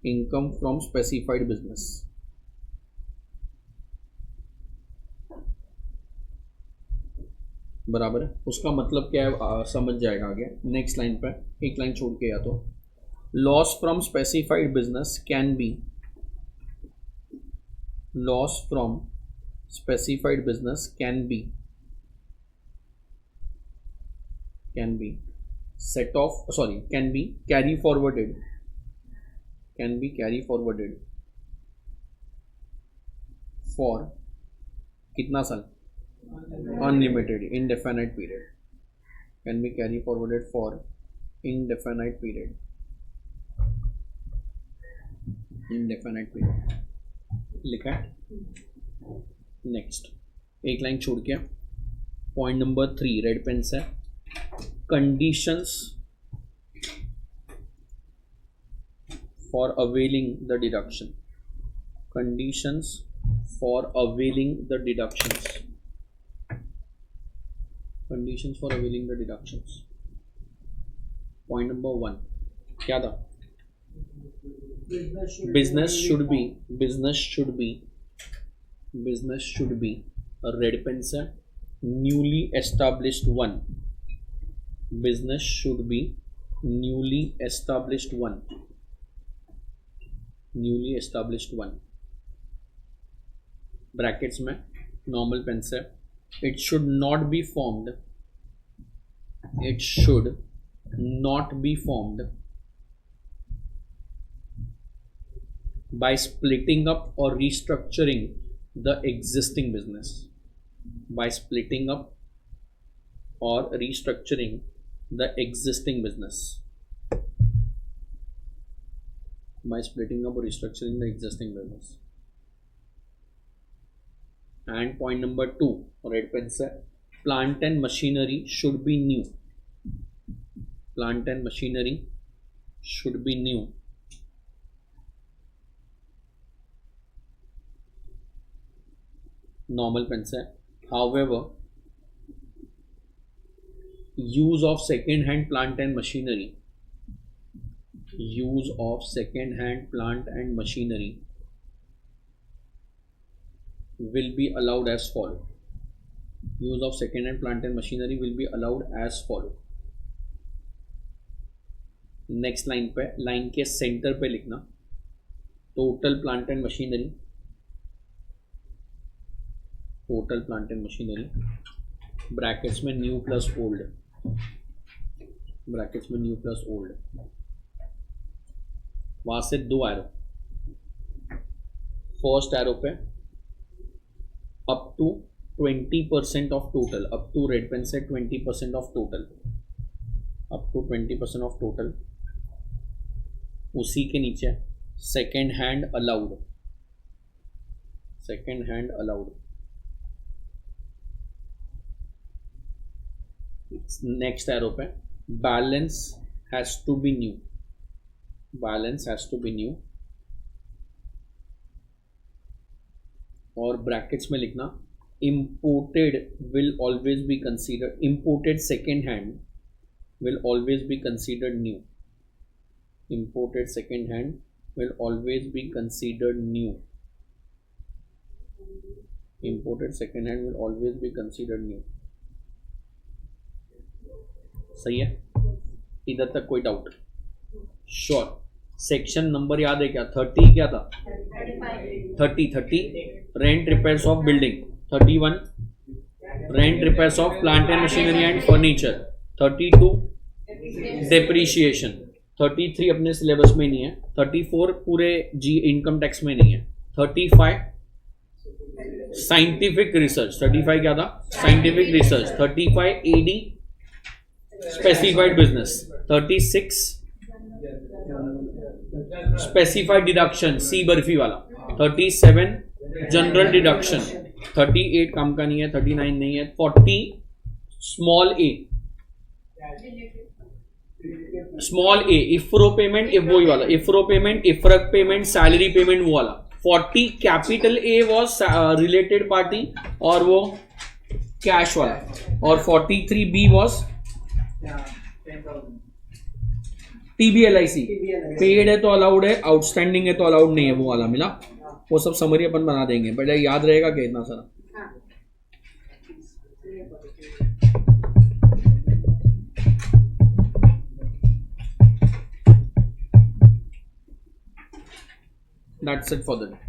income from specified business। बराबर है, उसका मतलब क्या है समझ जाएगा आगे। नेक्स्ट लाइन पे एक लाइन छोड़ के, या तो loss from specified business can be, loss from specified business can be set of, sorry can be carry forwarded, for कितना साल, unlimited indefinite period, can be carry forwarded for indefinite period, लिखा है। Next एक line छोड़ के point number 3 red pen से, conditions for availing the deduction, conditions for availing the deductions, conditions for availing the deductions। point number 1 क्या था, business should be a red pen से newly established one, business should be newly established one, brackets में normal pen से it should not be formed by splitting up or restructuring the existing business, by splitting up or restructuring the existing business, by splitting up or restructuring the existing business। and point number 2 red pen से, plant and machinery should be new, plant and machinery should be new, normal pen से, however use of second hand plant and machinery, use of second hand plant and machinery will be allowed as follow, use of second hand plant and machinery will be allowed as follow। Next line पे, line के centre पे लिखना total plant and machinery, total plant and machinery brackets में new plus old, brackets में new plus old, वहां से 2 arrow, first arrow पे up to 20% of total, up to red pen से 20% of total, up to 20% of total, उसी के नीचे second hand allowed, second hand allowed. Next arrow पे balance has to be new, balance has to be new, और brackets में लिखना imported will always be considered, imported second hand will always be considered new, imported second hand will always be considered new, imported second hand will always be considered new। सही है, इधर तक कोई doubt? Sure. Section number याद है क्या? 30 क्या था? 30 rent repairs of building, 31 rent repairs of plant and machinery and furniture, 32 depreciation, 33 अपने सिलेबस में नहीं है, 34 पूरे जी इनकम टैक्स में नहीं है, 35 साइंटिफिक रिसर्च 35 क्या था, scientific research 35 AD specified business 36 specified deduction C barfi वाला 37 जनरल डिडक्शन 38 काम का नहीं है 39 नहीं है 40 स्मॉल ए इफ्रो पेमेंट वही वाला इफ्रो पेमेंट इफ्रक पेमेंट सैलरी पेमेंट वो वाला 40 capital A was related party और वो कैश वाला और 43 बी वॉज TBLIC पेड है तो अलाउड है आउटस्टैंडिंग है तो अलाउड नहीं है वो वाला मिला वो सब समरी अपन बना देंगे बट याद रहेगा क्या इतना सारा That's it for the day.